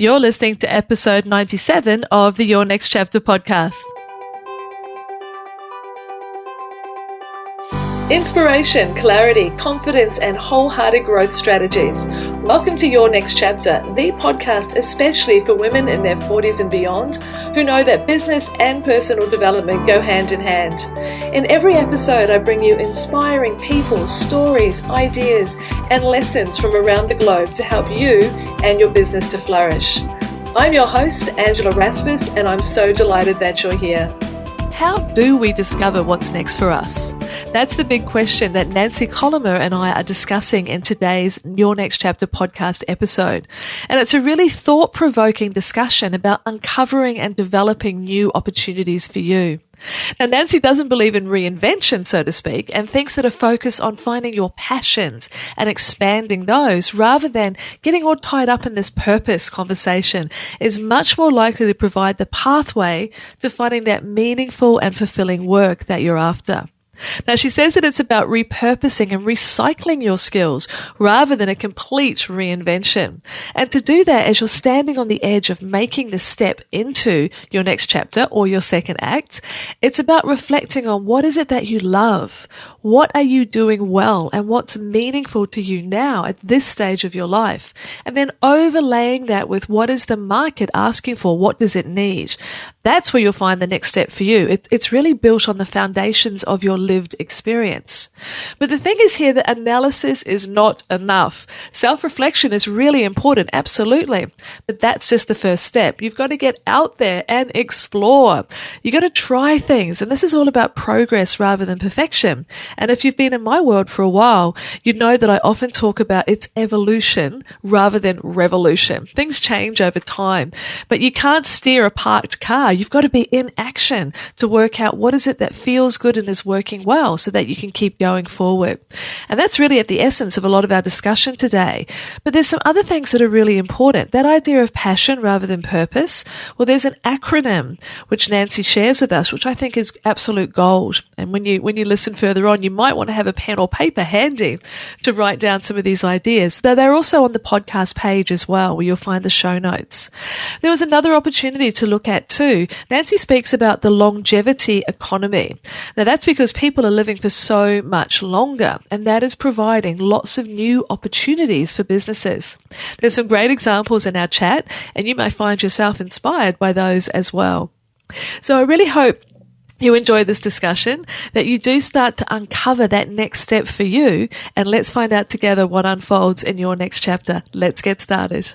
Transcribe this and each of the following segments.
You're listening to episode 97 of the Your Next Chapter podcast. Inspiration, clarity, confidence, and wholehearted growth strategies. Welcome to Your Next Chapter, the podcast especially for women in their 40s and beyond who know that business and personal development go hand in hand. In every episode, I bring you inspiring people, stories, ideas, and lessons from around the globe to help you and your business to flourish. I'm your host, Angela Rasmus, and I'm so delighted that you're here. How do we discover what's next for us? That's the big question that Nancy Collamer and I are discussing in today's Your Next Chapter podcast episode. And it's a really thought-provoking discussion about uncovering and developing new opportunities for you. Now, Nancy doesn't believe in reinvention, so to speak, and thinks that a focus on finding your passions and expanding those rather than getting all tied up in this purpose conversation is much more likely to provide the pathway to finding that meaningful and fulfilling work that you're after. Now, she says that it's about repurposing and recycling your skills rather than a complete reinvention. And to do that, as you're standing on the edge of making the step into your next chapter or your second act, it's about reflecting on what is it that you love? What are you doing well? And what's meaningful to you now at this stage of your life? And then overlaying that with what is the market asking for? What does it need? That's where you'll find the next step for you. It's really built on the foundations of your lived experience. But the thing is here that analysis is not enough. Self-reflection is really important, absolutely. But that's just the first step. You've got to get out there and explore. You've got to try things. And this is all about progress rather than perfection. And if you've been in my world for a while, you know that I often talk about its evolution rather than revolution. Things change over time, but you can't steer a parked car. You've got to be in action to work out what is it that feels good and is working well so that you can keep going forward. And that's really at the essence of a lot of our discussion today. But there's some other things that are really important. That idea of passion rather than purpose. Well, there's an acronym which Nancy shares with us, which I think is absolute gold. And when you listen further on, you might want to have a pen or paper handy to write down some of these ideas, though they're also on the podcast page as well, where you'll find the show notes. There was another opportunity to look at too. Nancy speaks about the longevity economy. Now, that's because people are living for so much longer, and that is providing lots of new opportunities for businesses. There's some great examples in our chat, and you may find yourself inspired by those as well. So I really hope you enjoy this discussion, that you do start to uncover that next step for you, and let's find out together what unfolds in your next chapter. Let's get started.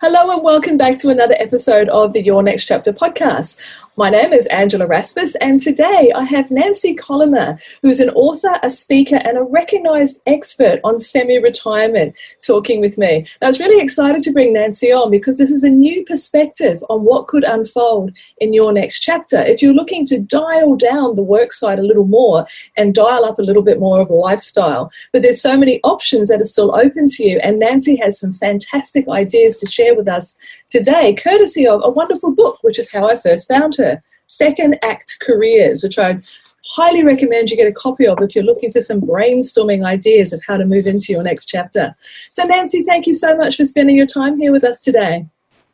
Hello and welcome back to another episode of the Your Next Chapter podcast. My name is Angela Rasmus, and today I have Nancy Collamer, who's an author, a speaker, and a recognised expert on semi-retirement, talking with me. Now, I was really excited to bring Nancy on because this is a new perspective on what could unfold in your next chapter. If you're looking to dial down the work side a little more and dial up a little bit more of a lifestyle, but there's so many options that are still open to you, and Nancy has some fantastic ideas to share with us today, courtesy of a wonderful book, which is how I first found her. Second Act Careers, which I highly recommend you get a copy of if you're looking for some brainstorming ideas of how to move into your next chapter. So Nancy, thank you so much for spending your time here with us today.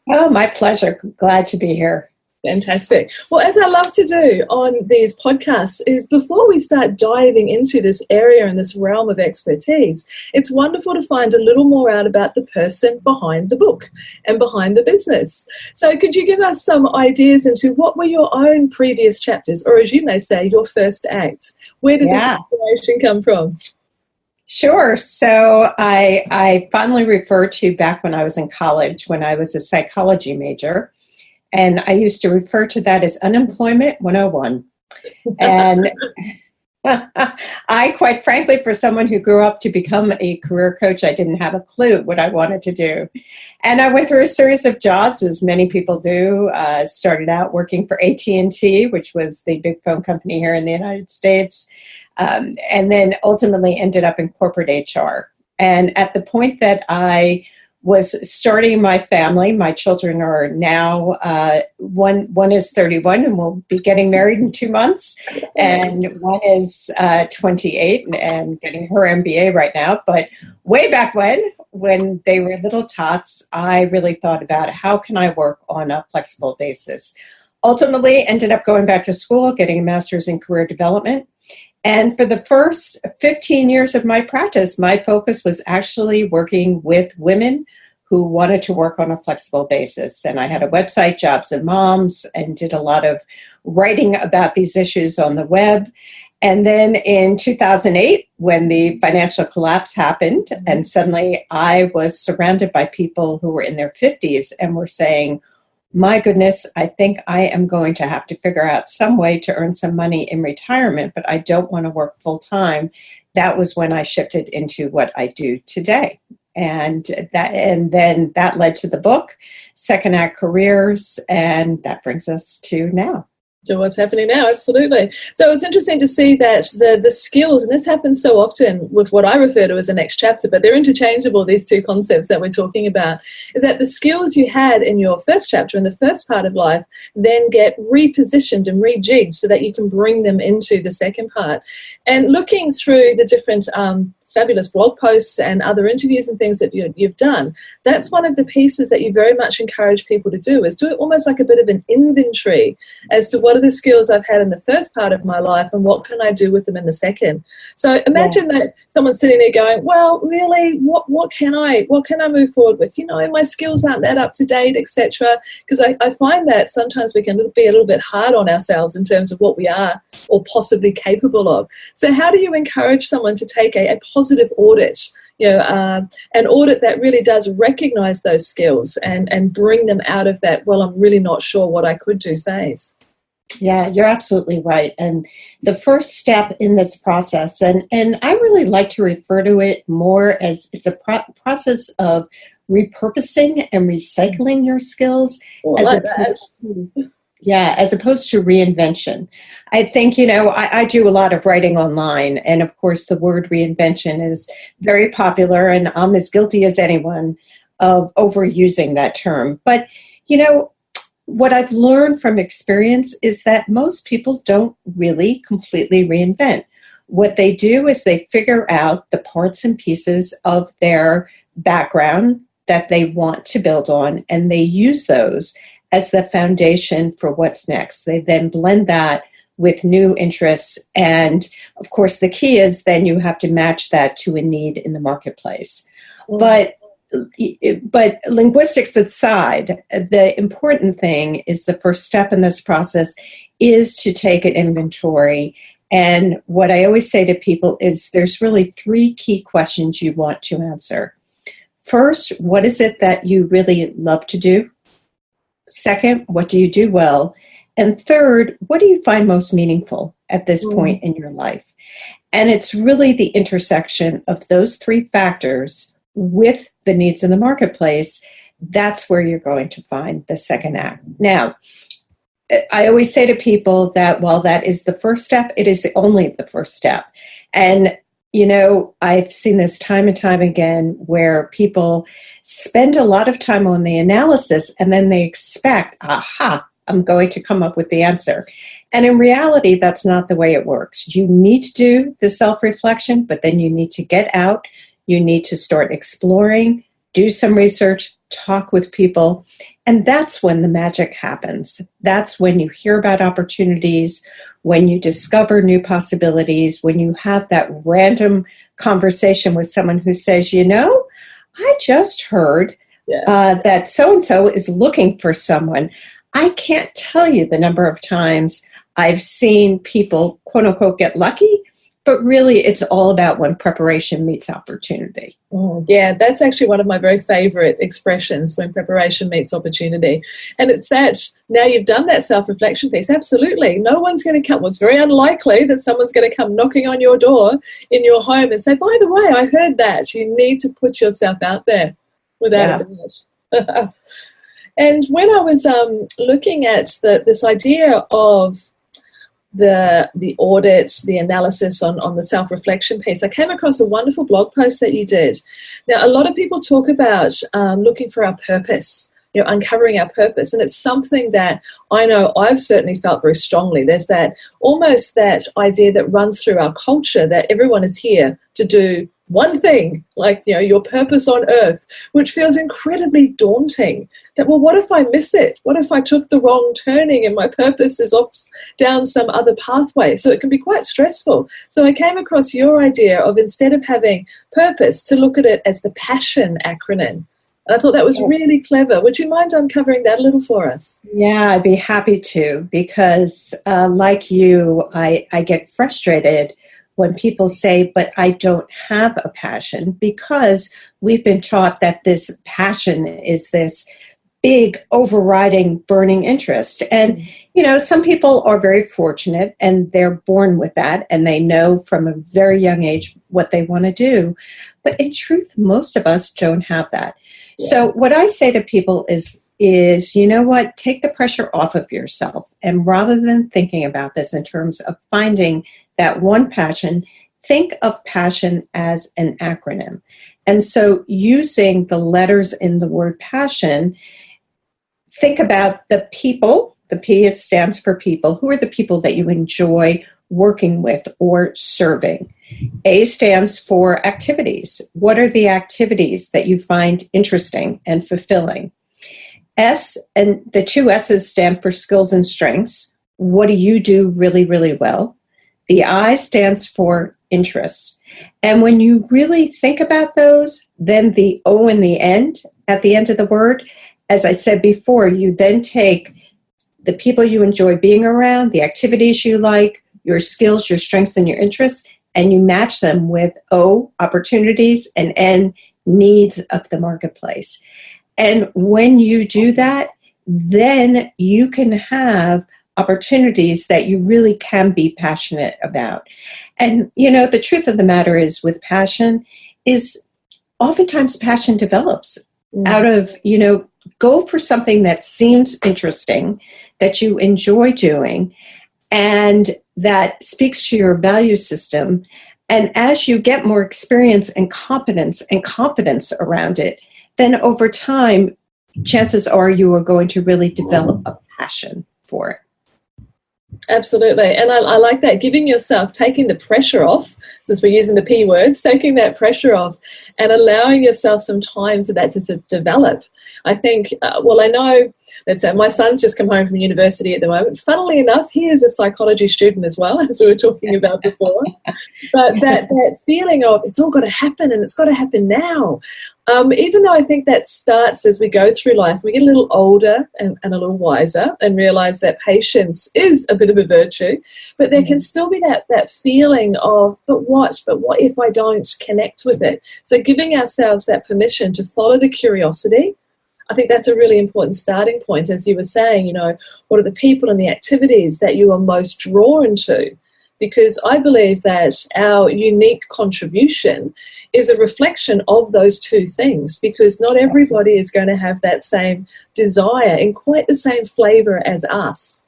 Oh, my pleasure. Glad to be here. Fantastic. Well, as I love to do on these podcasts is before we start diving into this area and this realm of expertise, it's wonderful to find a little more out about the person behind the book and behind the business. So could you give us some ideas into what were your own previous chapters, or as you may say, your first act? Where did this inspiration come from? Sure. So I fondly refer to back when I was in college, when I was a psychology major. And I used to refer to that as Unemployment 101. And I, quite frankly, for someone who grew up to become a career coach, I didn't have a clue what I wanted to do. And I went through a series of jobs, as many people do. Started out working for AT&T, which was the big phone company here in the United States, and then ultimately ended up in corporate HR. And at the point that I was starting my family. My children are now, one is 31 and will be getting married in 2 months, and one is 28 and getting her MBA right now. But way back when they were little tots, I really thought about how can I work on a flexible basis. Ultimately, ended up going back to school, getting a master's in career development. And for the first 15 years of my practice, my focus was actually working with women who wanted to work on a flexible basis. And I had a website, Jobs and Moms, and did a lot of writing about these issues on the web. And then in 2008, when the financial collapse happened, and suddenly I was surrounded by people who were in their 50s and were saying, my goodness, I think I am going to have to figure out some way to earn some money in retirement, but I don't want to work full time. That was when I shifted into what I do today. And then that led to the book, Second Act Careers, and that brings us to now. To what's happening now, absolutely. So it's interesting to see that the skills, and this happens so often with what I refer to as the next chapter, but they're interchangeable, these two concepts that we're talking about, is that the skills you had in your first chapter, in the first part of life, then get repositioned and rejigged so that you can bring them into the second part. And looking through the different fabulous blog posts and other interviews and things that you've done, that's one of the pieces that you very much encourage people to do, is do it almost like a bit of an inventory as to what are the skills I've had in the first part of my life and what can I do with them in the second. So imagine that someone's sitting there going, well, really, what can I move forward with? My skills aren't that up to date, etc. Because I find that sometimes we can be a little bit hard on ourselves in terms of what we are or possibly capable of. So how do you encourage someone to take a positive audit, an audit that really does recognize those skills and bring them out of that, well, I'm really not sure what I could do phase? Yeah, you're absolutely right. And the first step in this process, and I really like to refer to it more as it's a process of repurposing and recycling your skills. As opposed to reinvention. I think, I do a lot of writing online, and of course the word reinvention is very popular, and I'm as guilty as anyone of overusing that term. But, what I've learned from experience is that most people don't really completely reinvent. What they do is they figure out the parts and pieces of their background that they want to build on, and they use those as the foundation for what's next. They then blend that with new interests. And of course, the key is then you have to match that to a need in the marketplace. But linguistics aside, the important thing is the first step in this process is to take an inventory. And what I always say to people is there's really 3 key questions you want to answer. First, what is it that you really love to do? Second, what do you do well? And third, what do you find most meaningful at this point in your life? And it's really the intersection of those 3 factors with the needs in the marketplace. That's where you're going to find the second act. Now, I always say to people that while that is the first step, it is only the first step. And I've seen this time and time again where people spend a lot of time on the analysis and then they expect, I'm going to come up with the answer. And in reality, that's not the way it works. You need to do the self-reflection, but then you need to get out. You need to start exploring, do some research, talk with people. And that's when the magic happens. That's when you hear about opportunities, when you discover new possibilities, when you have that random conversation with someone who says, I just heard that so-and-so is looking for someone. I can't tell you the number of times I've seen people, quote unquote, get lucky, but really it's all about when preparation meets opportunity. Yeah, that's actually one of my very favorite expressions, when preparation meets opportunity. And it's that now you've done that self-reflection piece, absolutely. No one's going to come. Well, it's very unlikely that someone's going to come knocking on your door in your home and say, by the way, I heard that. You need to put yourself out there without a doubt. And when I was looking at this idea of the audit, the analysis on the self-reflection piece, I came across a wonderful blog post that you did. Now, a lot of people talk about looking for our purpose, uncovering our purpose. And it's something that I know I've certainly felt very strongly. There's that almost that idea that runs through our culture that everyone is here to do one thing, like, your purpose on earth, which feels incredibly daunting. That, well, what if I miss it? What if I took the wrong turning and my purpose is off down some other pathway? So it can be quite stressful. So I came across your idea of, instead of having purpose, to look at it as the passion acronym. And I thought that was really clever. Would you mind uncovering that a little for us? Yeah, I'd be happy to, because like you, I get frustrated when people say, but I don't have a passion, because we've been taught that this passion is this big overriding burning interest. And, some people are very fortunate and they're born with that and they know from a very young age what they want to do. But in truth, most of us don't have that. Yeah. So what I say to people is, you know what, take the pressure off of yourself. And rather than thinking about this in terms of finding that one passion, think of passion as an acronym. And so using the letters in the word passion, think about the people. The P stands for people. Who are the people that you enjoy working with or serving? A stands for activities. What are the activities that you find interesting and fulfilling? S, and the two S's stand for skills and strengths. What do you do really, really well? The I stands for interests. And when you really think about those, then the O in the end, at the end of the word, as I said before, you then take the people you enjoy being around, the activities you like, your skills, your strengths, and your interests, and you match them with O, opportunities, and N, needs of the marketplace. And when you do that, then you can have opportunities that you really can be passionate about. And, the truth of the matter is, with passion, is oftentimes passion develops out of, go for something that seems interesting, that you enjoy doing, and that speaks to your value system. And as you get more experience and competence and confidence around it, then over time, chances are you are going to really develop a passion for it. Absolutely. And I like that, giving yourself, taking the pressure off, since we're using the P words, taking that pressure off and allowing yourself some time for that to develop. I think, I know that my son's just come home from university at the moment. Funnily enough, he is a psychology student as well, as we were talking about before. But that feeling of, it's all got to happen and it's got to happen now. Even though I think that starts as we go through life, we get a little older and a little wiser and realize that patience is a bit of a virtue, but there can still be that feeling of, but what if I don't connect with it? So giving ourselves that permission to follow the curiosity, I think that's a really important starting point. As you were saying, what are the people and the activities that you are most drawn to? Because I believe that our unique contribution is a reflection of those two things, because not everybody is going to have that same desire in quite the same flavor as us.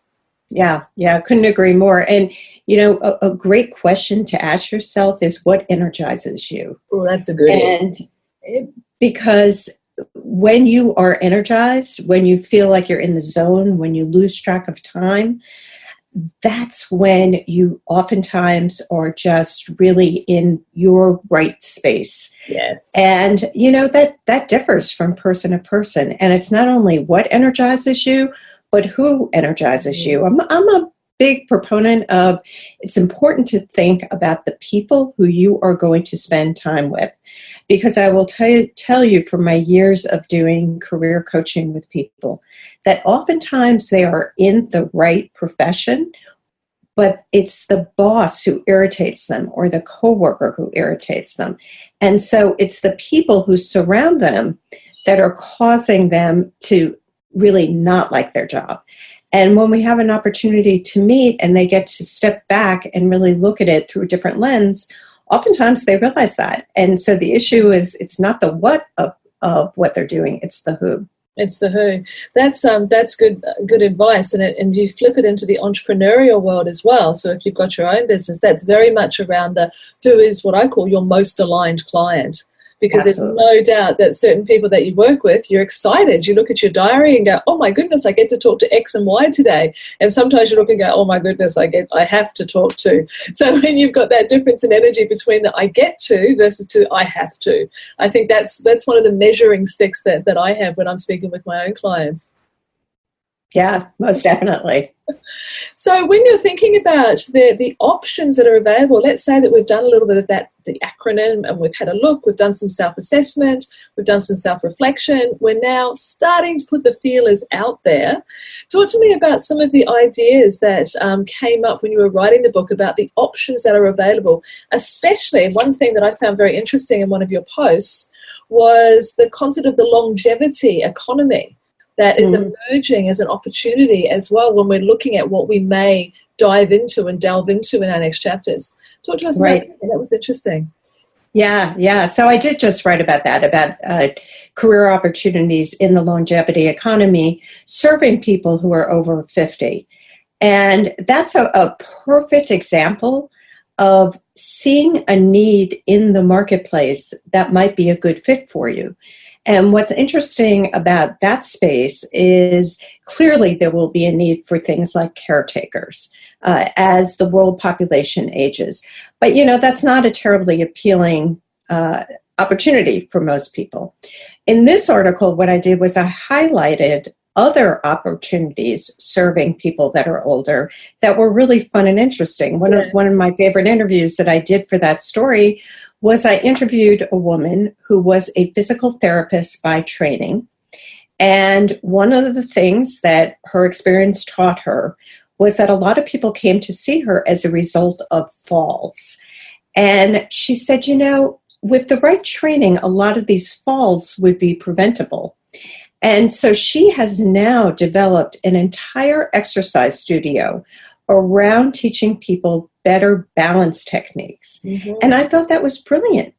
Yeah, couldn't agree more. And, a great question to ask yourself is, what energizes you? Oh, that's a good one. And because when you are energized, when you feel like you're in the zone, when you lose track of time, that's when you oftentimes are just really in your right space. Yes. And, that differs from person to person. And it's not only what energizes you, but who energizes you. I'm a big proponent of, it's important to think about the people who you are going to spend time with. Because I will tell you from my years of doing career coaching with people, that oftentimes they are in the right profession, but it's the boss who irritates them or the coworker who irritates them. And so it's the people who surround them that are causing them to really not like their job. And when we have an opportunity to meet and they get to step back and really look at it through a different lens, oftentimes they realize that. And so the issue is, it's not the what of what they're doing, it's the who. It's the who. That's good advice, and you flip it into the entrepreneurial world as well. So if you've got your own business, that's very much around the who is what I call your most aligned client. Because Absolutely. there's no doubt that certain people that you work with, you're excited. You look at your diary and go, oh my goodness, I get to talk to X and Y today. And sometimes you look and go, oh my goodness, I have to talk to. So when you've got that difference in energy between the I get to versus to I have to, I think that's one of the measuring sticks that I have when I'm speaking with my own clients. Yeah, most definitely. So when you're thinking about the options that are available, let's say that we've done a little bit of that, the acronym, and we've had a look, we've done some self-assessment, we've done some self-reflection, we're now starting to put the feelers out there. Talk to me about some of the ideas that came up when you were writing the book about the options that are available, especially one thing that I found very interesting in one of your posts was the concept of the longevity economy that is emerging as an opportunity as well when we're looking at what we may dive into and delve into in our next chapters. Talk to us about that. That was interesting. Yeah. So I did just write about that, about career opportunities in the longevity economy, serving people who are over 50. And that's a perfect example of seeing a need in the marketplace that might be a good fit for you. And what's interesting about that space is clearly there will be a need for things like caretakers as the world population ages. But, that's not a terribly appealing opportunity for most people. In this article, what I did was I highlighted other opportunities serving people that are older that were really fun and interesting. One of my favorite interviews that I did for that story was I interviewed a woman who was a physical therapist by training. And one of the things that her experience taught her was that a lot of people came to see her as a result of falls. And she said, with the right training, a lot of these falls would be preventable. And so she has now developed an entire exercise studio around teaching people better balance techniques. And I thought that was brilliant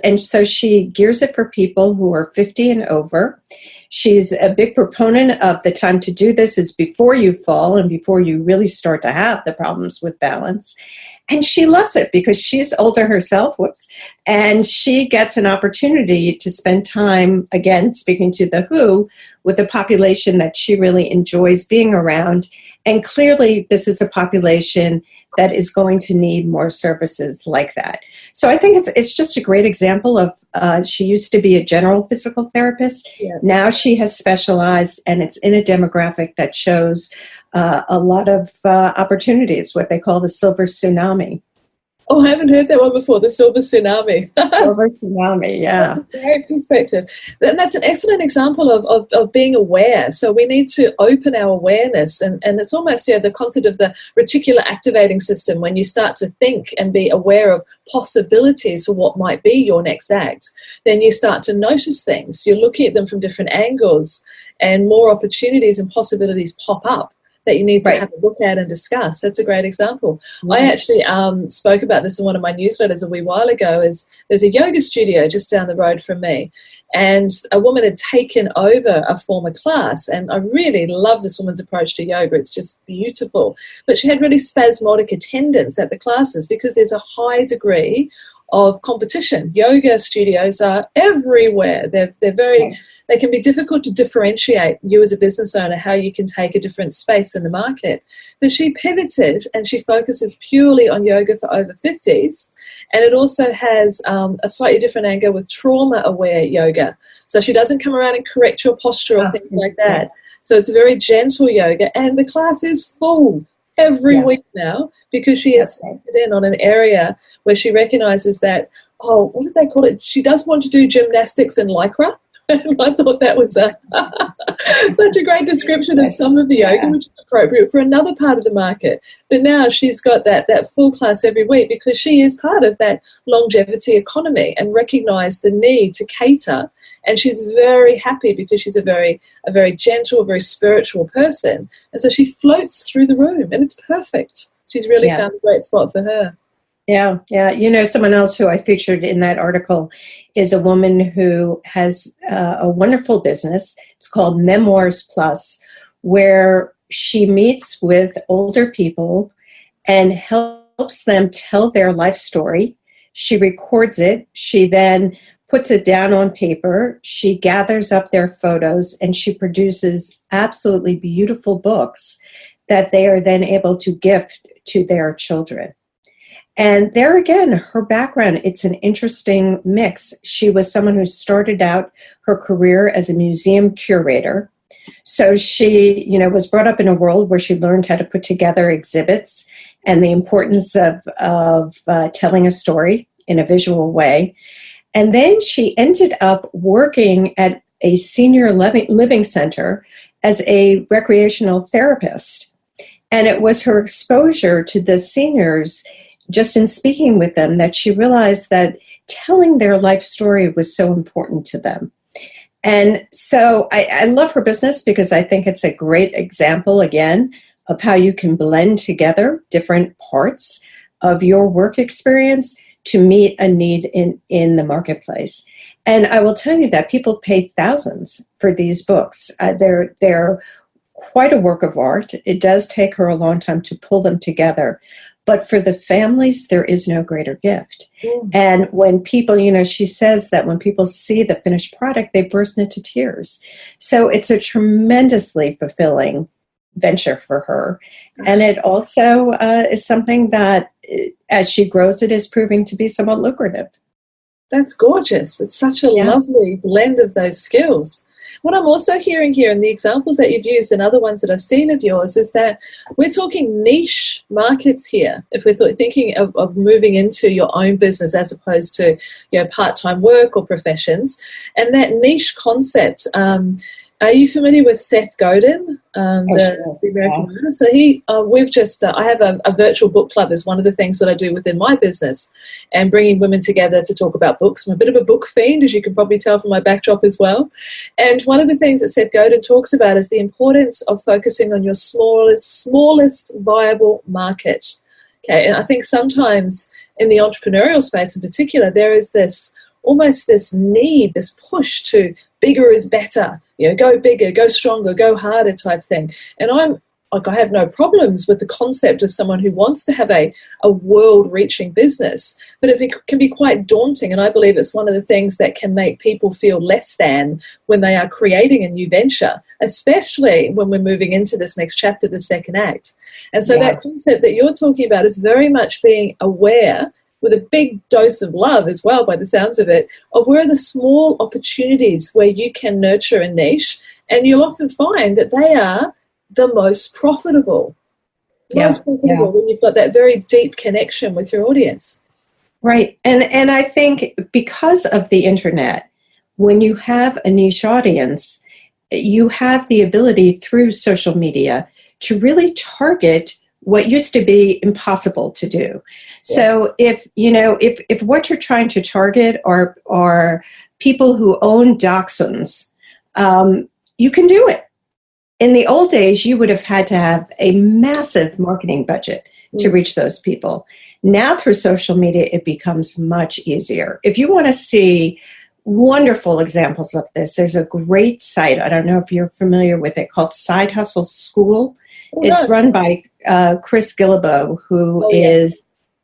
and so she gears it for people who are 50 and over. She's a big proponent of the time to do this is before you fall and before you really start to have the problems with balance. And she loves it because she's older herself, and she gets an opportunity to spend time, again, speaking to the who, with a population that she really enjoys being around. And clearly, this is a population that is going to need more services like that. So I think it's just a great example of, she used to be a general physical therapist. Yeah. Now she has specialized, and it's in a demographic that shows a lot of opportunities, what they call the silver tsunami. Oh, I haven't heard that one before, the silver tsunami. Silver tsunami, yeah. That's a great perspective. And that's an excellent example of being aware. So we need to open our awareness. And it's almost the concept of the reticular activating system. When you start to think and be aware of possibilities for what might be your next act, then you start to notice things. You're looking at them from different angles, and more opportunities and possibilities pop up that you need to have a look at and discuss. That's a great example. Right. I actually spoke about this in one of my newsletters a wee while ago. There's a yoga studio just down the road from me, and a woman had taken over a former class, and I really love this woman's approach to yoga. It's just beautiful. But she had really spasmodic attendance at the classes because there's a high degree of competition. Yoga studios are everywhere. They're very... They can be difficult to differentiate you as a business owner, how you can take a different space in the market. But she pivoted and she focuses purely on yoga for over 50s. And it also has a slightly different angle with trauma-aware yoga. So she doesn't come around and correct your posture or things like that. So it's very gentle yoga. And the class is full every week now because she has centered in on an area where she recognizes that, what did they call it? She does want to do gymnastics in Lycra. And I thought that was such a great description of some of the yoga, which is appropriate for another part of the market. But now she's got that full class every week because she is part of that longevity economy and recognised the need to cater. And she's very happy because she's a very gentle, very spiritual person. And so she floats through the room, and it's perfect. She's really found a great spot for her. Yeah, yeah. Someone else who I featured in that article is a woman who has a wonderful business. It's called Memoirs Plus, where she meets with older people and helps them tell their life story. She records it. She then puts it down on paper. She gathers up their photos, and she produces absolutely beautiful books that they are then able to gift to their children. And there again, her background, it's an interesting mix. She was someone who started out her career as a museum curator. So she, was brought up in a world where she learned how to put together exhibits and the importance of telling a story in a visual way. And then she ended up working at a senior living center as a recreational therapist. And it was her exposure to the seniors, just in speaking with them, that she realized that telling their life story was so important to them. And so I love her business because I think it's a great example, again, of how you can blend together different parts of your work experience to meet a need in the marketplace. And I will tell you that people pay thousands for these books. They're quite a work of art. It does take her a long time to pull them together. But for the families, there is no greater gift. Mm. And when people, she says that when people see the finished product, they burst into tears. So it's a tremendously fulfilling venture for her. And it also is something that, as she grows, it is proving to be somewhat lucrative. That's gorgeous. It's such a lovely blend of those skills. What I'm also hearing here in the examples that you've used and other ones that I've seen of yours is that we're talking niche markets here. If we're thinking of moving into your own business as opposed to part-time work or professions, and that niche concept. Are you familiar with Seth Godin, the American writer? So I have a virtual book club is one of the things that I do within my business, and bringing women together to talk about books. I'm a bit of a book fiend, as you can probably tell from my backdrop as well. And one of the things that Seth Godin talks about is the importance of focusing on your smallest viable market. Okay, and I think sometimes in the entrepreneurial space in particular, there is almost this need, this push to bigger is better, go bigger, go stronger, go harder type thing. And I have no problems with the concept of someone who wants to have a world-reaching business, but it can be quite daunting. And I believe it's one of the things that can make people feel less than when they are creating a new venture, especially when we're moving into this next chapter, the second act. And so that concept that you're talking about is very much being aware, with a big dose of love as well, by the sounds of it, of where are the small opportunities where you can nurture a niche, and you'll often find that they are the most profitable. When you've got that very deep connection with your audience. Right. And I think because of the internet, when you have a niche audience, you have the ability through social media to really target what used to be impossible to do. Yes. So if what you're trying to target are people who own dachshunds, you can do it. In the old days, you would have had to have a massive marketing budget to reach those people. Now through social media, it becomes much easier. If you want to see wonderful examples of this, there's a great site, I don't know if you're familiar with it, called Side Hustle School. It's run by Chris Guillebeau,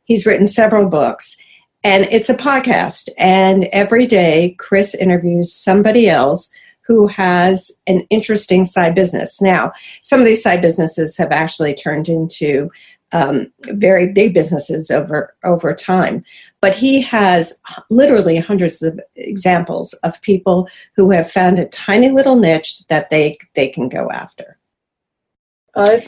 he's written several books, and it's a podcast. And every day, Chris interviews somebody else who has an interesting side business. Now, some of these side businesses have actually turned into very big businesses over time. But he has literally hundreds of examples of people who have found a tiny little niche that they can go after. I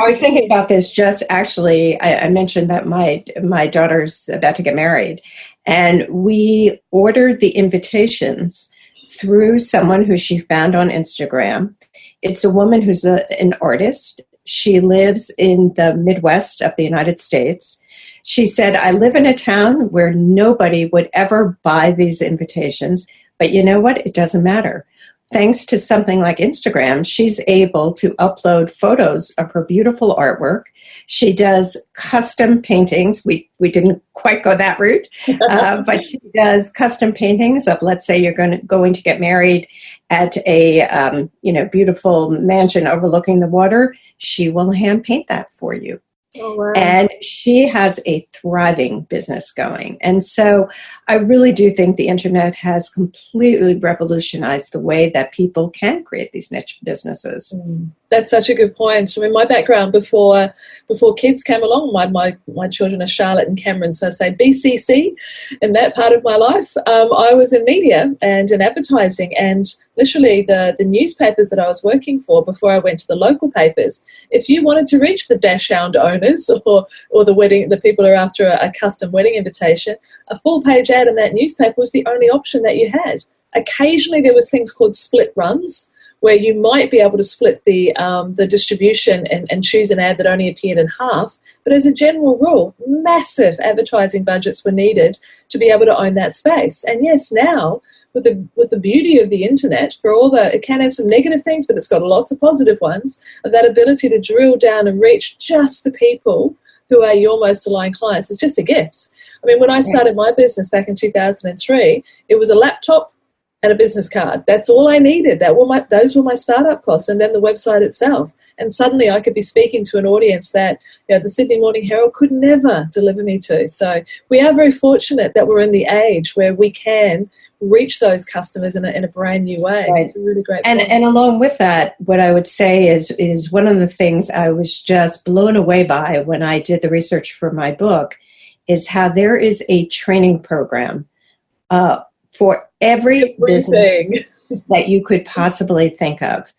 was thinking about this just actually. I mentioned that my daughter's about to get married, and we ordered the invitations through someone who she found on Instagram. It's a woman who's an artist. She lives in the Midwest of the United States. She said, I live in a town where nobody would ever buy these invitations, but you know what? It doesn't matter. thanks to something like Instagram, she's able to upload photos of her beautiful artwork. She does custom paintings. We didn't quite go that route, but she does custom paintings of, let's say you're going to get married at a beautiful mansion overlooking the water. She will hand paint that for you. Oh, wow. And she has a thriving business going. And so I really do think the internet has completely revolutionized the way that people can create these niche businesses. That's such a good point. I mean, my background before kids came along, my children are Charlotte and Cameron, so I say BCC in that part of my life. I was in media and in advertising, and literally the newspapers that I was working for before I went to the local papers, if you wanted to reach the dash-hound owners or the people who are after a custom wedding invitation, a full-page ad in that newspaper was the only option that you had. Occasionally there was things called split runs, where you might be able to split the distribution and choose an ad that only appeared in half. But as a general rule, massive advertising budgets were needed to be able to own that space. And yes, now, with the beauty of the internet, it can have some negative things, but it's got lots of positive ones, of that ability to drill down and reach just the people who are your most aligned clients is just a gift. I mean, when I started my business back in 2003, it was a laptop and a business card. That's all I needed. Those were my startup costs, and then the website itself. And suddenly I could be speaking to an audience that the Sydney Morning Herald could never deliver me to. So we are very fortunate that we're in the age where we can reach those customers in a brand new way. Right. It's a really great point. And along with that, what I would say is one of the things I was just blown away by when I did the research for my book is how there is a training program for everything business that you could possibly think of.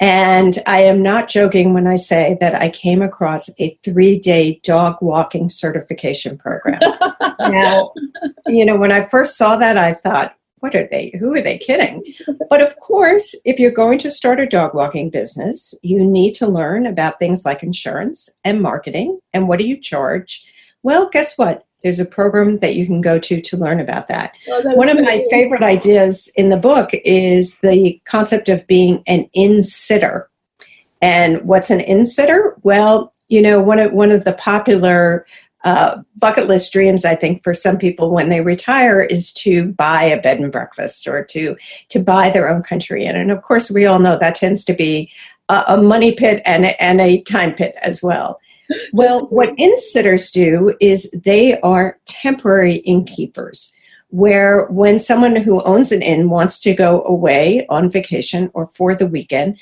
And I am not joking when I say that I came across a 3-day dog walking certification program. Now, when I first saw that, I thought, who are they kidding? But of course, if you're going to start a dog walking business, you need to learn about things like insurance and marketing. And what do you charge? Well, guess what? There's a program that you can go to learn about that. One of my favorite ideas in the book is the concept of being an in-sitter. And what's an in-sitter? Well, one of the popular bucket list dreams, I think, for some people when they retire is to buy a bed and breakfast or to buy their own country inn. And of course, we all know that tends to be a money pit and a time pit as well. Well, what in-sitters do is they are temporary innkeepers, where when someone who owns an inn wants to go away on vacation or for the weekend,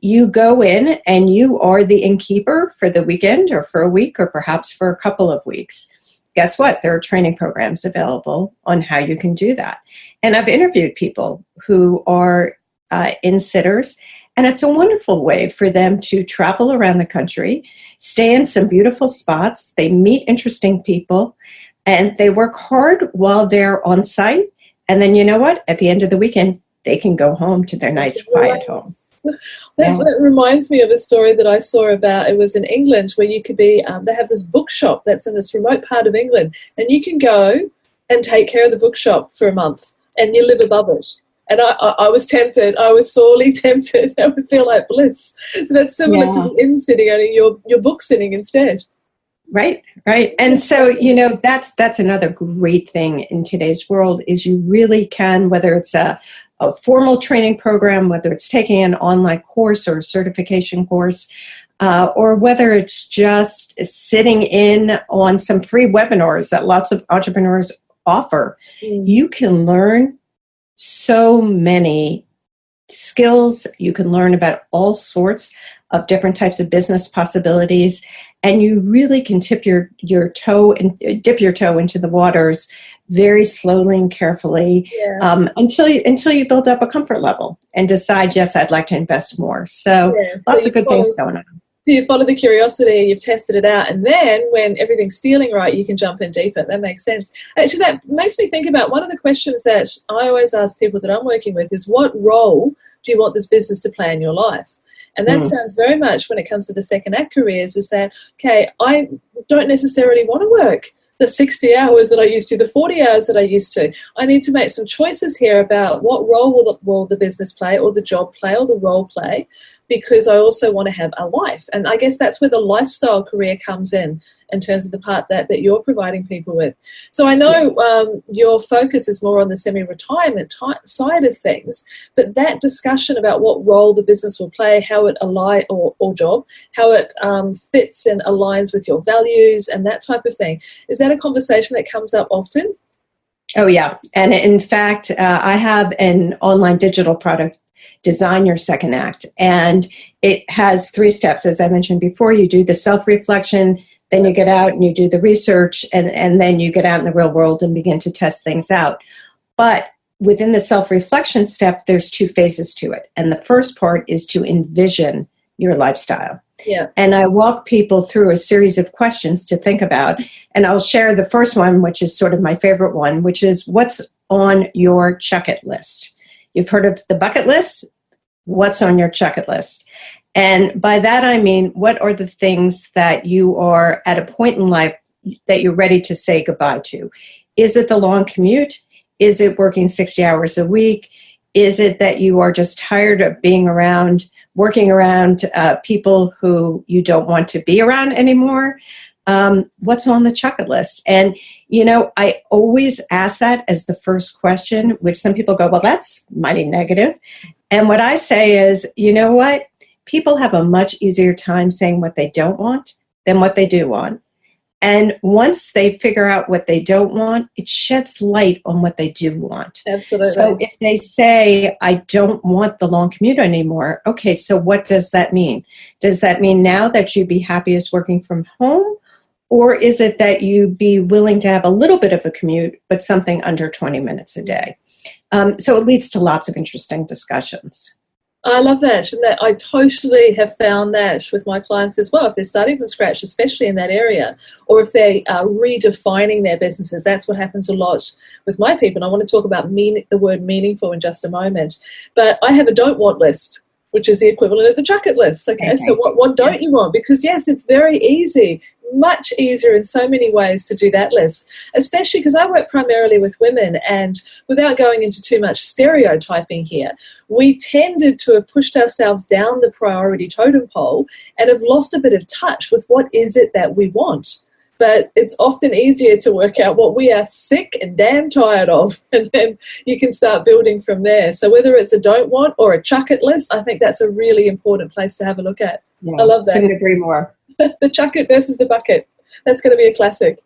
you go in and you are the innkeeper for the weekend or for a week or perhaps for a couple of weeks. Guess what? There are training programs available on how you can do that. And I've interviewed people who are in-sitters, and it's a wonderful way for them to travel around the country, stay in some beautiful spots, they meet interesting people, and they work hard while they're on site. And then you know what? At the end of the weekend, they can go home to their nice, quiet home. That reminds me of a story that I saw about, it was in England, where you could be, they have this bookshop that's in this remote part of England, and you can go and take care of the bookshop for a month, and you live above it. And I was tempted. I was sorely tempted. That would feel like bliss. So that's similar to the inn-sitting, only you're book-sitting instead. Right. And so, that's another great thing in today's world is you really can, whether it's a formal training program, whether it's taking an online course or a certification course, or whether it's just sitting in on some free webinars that lots of entrepreneurs offer, you can learn so many skills. You can learn about all sorts of different types of business possibilities, and you really can dip your toe into the waters very slowly and carefully until you build up a comfort level and decide, yes, I'd like to invest more. So lots of good things going on. So you follow the curiosity, you've tested it out, and then when everything's feeling right, you can jump in deeper. That makes sense. Actually, that makes me think about one of the questions that I always ask people that I'm working with is, what role do you want this business to play in your life? And that sounds very much, when it comes to the second act careers, is that, okay, I don't necessarily want to work the 60 hours that I used to, the 40 hours that I used to. I need to make some choices here about what role will the business play, or the job play, or the role play, because I also want to have a life. And I guess that's where the lifestyle career comes in terms of the part that you're providing people with. So I know your focus is more on the semi-retirement side of things, but that discussion about what role the business will play, how it or job, how it fits and aligns with your values and that type of thing, is that a conversation that comes up often? Oh, yeah. And in fact, I have an online digital product, Design Your Second Act. And it has 3 steps. As I mentioned before, you do the self-reflection, then you get out and you do the research, and then you get out in the real world and begin to test things out. But within the self-reflection step, there's 2 phases to it. And the first part is to envision your lifestyle. Yeah. And I walk people through a series of questions to think about. And I'll share the first one, which is sort of my favorite one, which is what's on your check-it list. You've heard of the bucket list? What's on your check-it list? And by that, I mean, what are the things that you are at a point in life that you're ready to say goodbye to? Is it the long commute? Is it working 60 hours a week? Is it that you are just tired of being around, working around people who you don't want to be around anymore? What's on the check-it list? And, I always ask that as the first question, which some people go, well, that's mighty negative. And what I say is, you know what? People have a much easier time saying what they don't want than what they do want. And once they figure out what they don't want, it sheds light on what they do want. Absolutely. So if they say, I don't want the long commute anymore, okay, so what does that mean? Does that mean now that you'd be happiest working from home? Or is it that you'd be willing to have a little bit of a commute, but something under 20 minutes a day? So it leads to lots of interesting discussions. I love that, and that I totally have found that with my clients as well. If they're starting from scratch, especially in that area, or if they are redefining their businesses, that's what happens a lot with my people. And I want to talk about the word meaningful in just a moment. But I have a don't want list, which is the equivalent of the bucket list. Okay, so what don't you want? Because yes, it's very easy, much easier in so many ways to do that list, especially because I work primarily with women, and without going into too much stereotyping here, we tended to have pushed ourselves down the priority totem pole and have lost a bit of touch with what is it that we want. But it's often easier to work out what we are sick and damn tired of, and then you can start building from there. So whether it's a don't want or a chuck it list, I think that's a really important place to have a look at. Yeah, I love that. Couldn't agree more. The chuck it versus the bucket. That's going to be a classic.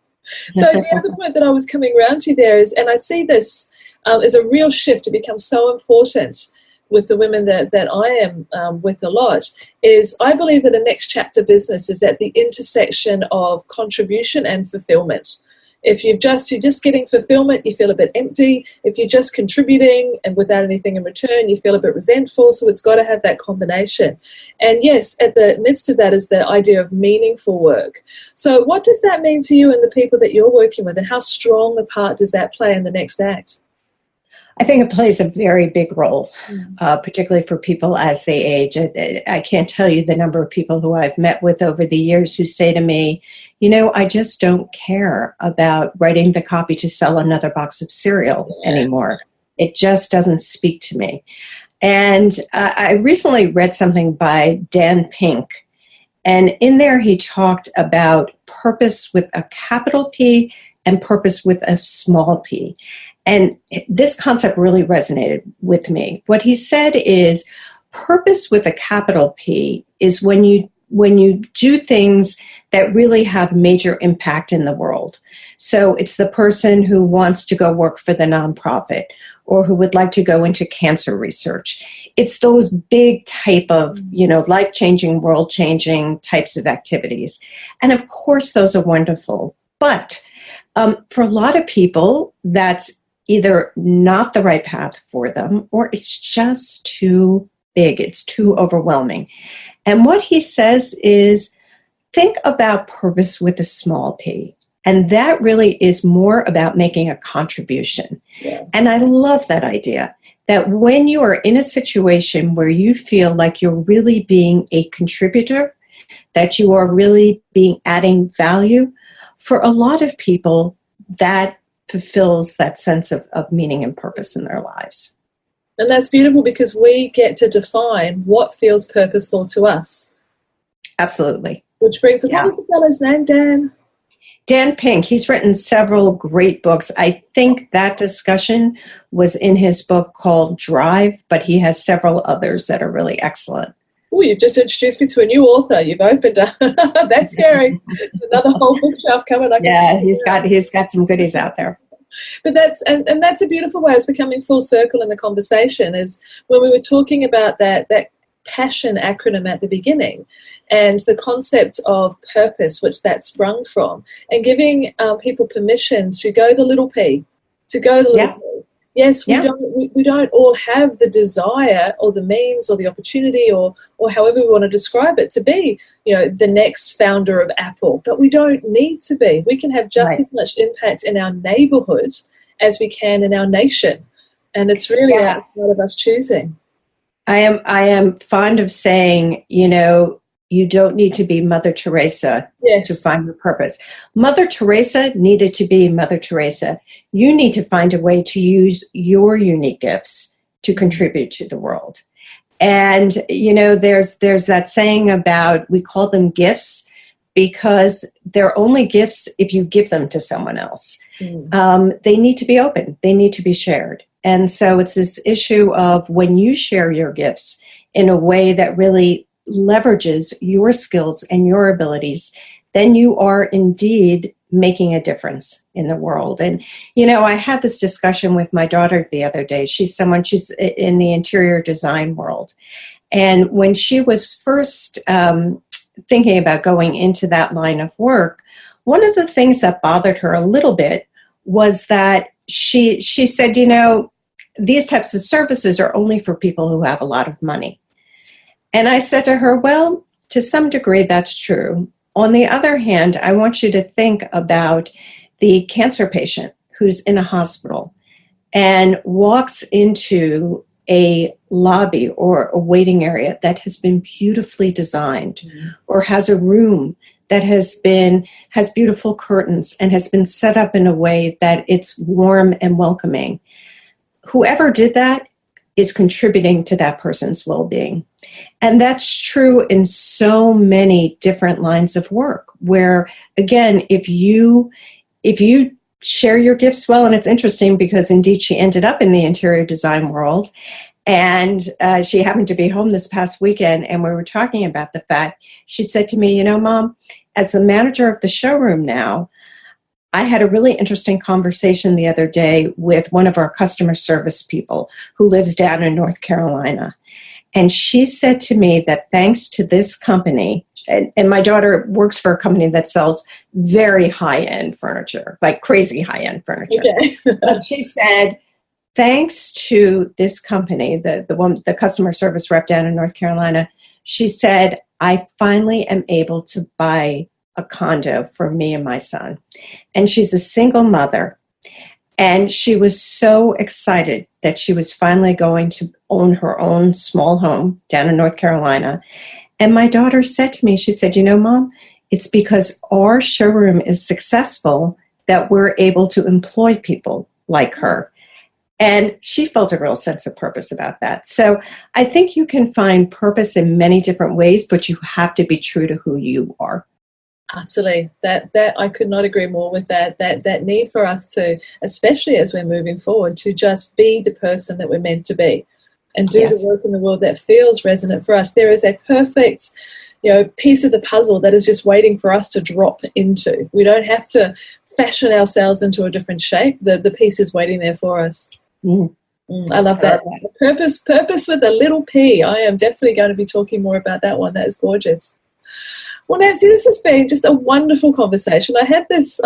So the other point that I was coming around to there is, and I see this as a real shift to become so important with the women that I am with a lot, is I believe that a next chapter business is at the intersection of contribution and fulfillment. If you're just getting fulfillment, you feel a bit empty. If you're just contributing and without anything in return, you feel a bit resentful. So it's got to have that combination. And yes, at the midst of that is the idea of meaningful work. So what does that mean to you and the people that you're working with, and how strong a part does that play in the next act? I think it plays a very big role, particularly for people as they age. I can't tell you the number of people who I've met with over the years who say to me, I just don't care about writing the copy to sell another box of cereal anymore. It just doesn't speak to me. And I recently read something by Dan Pink, and in there he talked about purpose with a capital P and purpose with a small p. And this concept really resonated with me. What he said is purpose with a capital P is when you do things that really have major impact in the world. So it's the person who wants to go work for the nonprofit or who would like to go into cancer research. It's those big type of, life-changing, world-changing types of activities. And of course, those are wonderful. But for a lot of people, that's either not the right path for them, or it's just too big. It's too overwhelming. And what he says is, think about purpose with a small p. And that really is more about making a contribution. Yeah. And I love that idea, that when you are in a situation where you feel like you're really being a contributor, that you are really adding value, for a lot of people, that fulfills that sense of meaning and purpose in their lives. And that's beautiful because we get to define what feels purposeful to us. Absolutely. Which brings up, what was the fellow's name, Dan? Dan Pink. He's written several great books. I think that discussion was in his book called Drive, but he has several others that are really excellent. Oh, you've just introduced me to a new author. You've opened up. That's scary. Another whole bookshelf coming. Yeah, he's got some goodies out there. But that's a beautiful way. It's becoming full circle in the conversation. Is when we were talking about that passion acronym at the beginning, and the concept of purpose, which that sprung from, and giving people permission to go the little P, to go the little P. Yes, we don't all have the desire or the means or the opportunity or however we want to describe it to be, the next founder of Apple. But we don't need to be. We can have just as much impact in our neighborhood as we can in our nation. And it's really outside of us choosing. I am fond of saying, you don't need to be Mother Teresa to find your purpose. Mother Teresa needed to be Mother Teresa. You need to find a way to use your unique gifts to contribute to the world. And, there's that saying about, we call them gifts because they're only gifts if you give them to someone else. They need to be open. They need to be shared. And so it's this issue of when you share your gifts in a way that really leverages your skills and your abilities, then you are indeed making a difference in the world. And, I had this discussion with my daughter the other day. She's in the interior design world. And when she was first thinking about going into that line of work, one of the things that bothered her a little bit was that she said, these types of services are only for people who have a lot of money. And I said to her, well, to some degree, that's true. On the other hand, I want you to think about the cancer patient who's in a hospital and walks into a lobby or a waiting area that has been beautifully designed, or has a room that has beautiful curtains and has been set up in a way that it's warm and welcoming. Whoever did that is contributing to that person's well-being. And that's true in so many different lines of work where, again, if you share your gifts well, and it's interesting because indeed she ended up in the interior design world, and she happened to be home this past weekend, and we were talking about the fact, she said to me, Mom, as the manager of the showroom now, I had a really interesting conversation the other day with one of our customer service people who lives down in North Carolina. And she said to me that thanks to this company, and my daughter works for a company that sells very high-end furniture, like crazy high-end furniture. Okay. But she said, thanks to this company, the customer service rep down in North Carolina, she said, I finally am able to buy a condo for me and my son. And she's a single mother. And she was so excited that she was finally going to own her own small home down in North Carolina. And my daughter said to me, she said, Mom, it's because our showroom is successful that we're able to employ people like her. And she felt a real sense of purpose about that. So I think you can find purpose in many different ways, but you have to be true to who you are. Utterly. That I could not agree more with that need for us to, especially as we're moving forward, to just be the person that we're meant to be and do the work in the world that feels resonant for us. There is a perfect, piece of the puzzle that is just waiting for us to drop into. We don't have to fashion ourselves into a different shape. The piece is waiting there for us. I love that. Purpose with a little P. I am definitely going to be talking more about that one. That is gorgeous. Well, Nancy, this has been just a wonderful conversation. I had this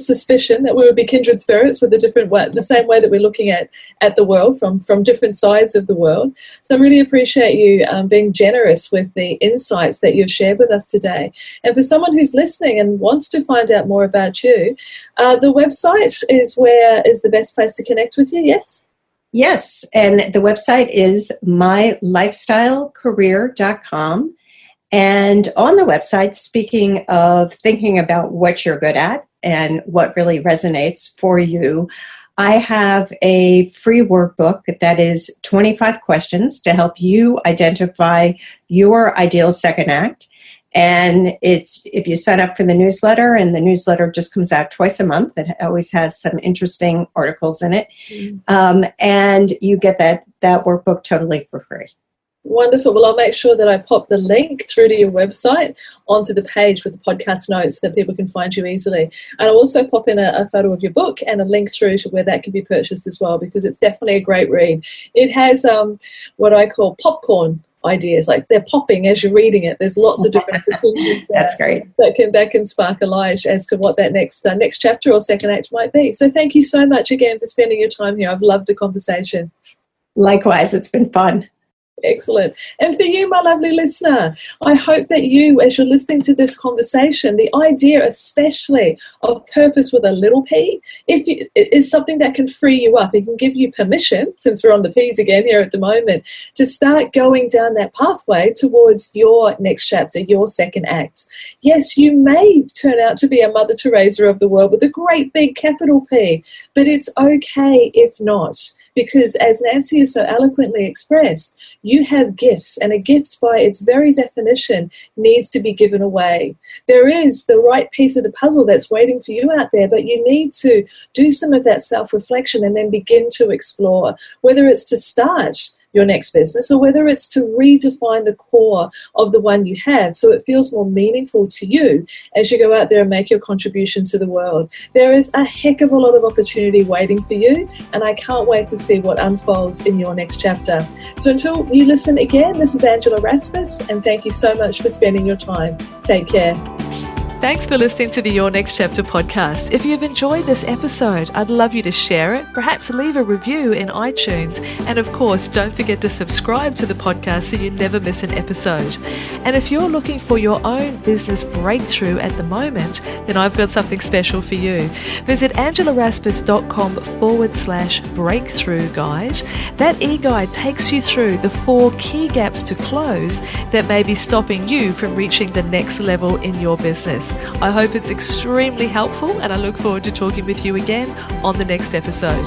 suspicion that we would be kindred spirits with the same way that we're looking at the world from different sides of the world. So I really appreciate you being generous with the insights that you've shared with us today. And for someone who's listening and wants to find out more about you, the website is the best place to connect with you, yes? Yes, and the website is mylifestylecareer.com. And on the website, speaking of thinking about what you're good at, and what really resonates for you, I have a free workbook that is 25 questions to help you identify your ideal second act. And it's, if you sign up for the newsletter, and the newsletter just comes out twice a month, it always has some interesting articles in it. And you get that workbook totally for free. Wonderful. Well, I'll make sure that I pop the link through to your website onto the page with the podcast notes so that people can find you easily. And I'll also pop in a photo of your book and a link through to where that can be purchased as well, because it's definitely a great read. It has what I call popcorn ideas, like they're popping as you're reading it. There's lots of different opinions That's great. that can spark a light as to what that next chapter or second act might be. So thank you so much again for spending your time here. I've loved the conversation. Likewise, it's been fun. Excellent. And for you, my lovely listener, I hope that you, as you're listening to this conversation, the idea especially of purpose with a little p, is something that can free you up. It can give you permission, since we're on the P's again here at the moment, to start going down that pathway towards your next chapter, your second act. Yes, you may turn out to be a Mother Teresa of the world with a great big capital P, but it's okay if not. Because as Nancy has so eloquently expressed, you have gifts, and a gift by its very definition needs to be given away. There is the right piece of the puzzle that's waiting for you out there, but you need to do some of that self-reflection and then begin to explore, whether it's to start your next business or whether it's to redefine the core of the one you have so it feels more meaningful to you as you go out there and make your contribution to the world. There is a heck of a lot of opportunity waiting for you, and I can't wait to see what unfolds in your next chapter. So until you listen again, this is Angela Rasmus, and thank you so much for spending your time. Take care. Thanks for listening to the Your Next Chapter podcast. If you've enjoyed this episode, I'd love you to share it, perhaps leave a review in iTunes, and of course, don't forget to subscribe to the podcast so you never miss an episode. And if you're looking for your own business breakthrough at the moment, then I've got something special for you. Visit angelarasmus.com/breakthrough guide. That e-guide takes you through the 4 key gaps to close that may be stopping you from reaching the next level in your business. I hope it's extremely helpful, and I look forward to talking with you again on the next episode.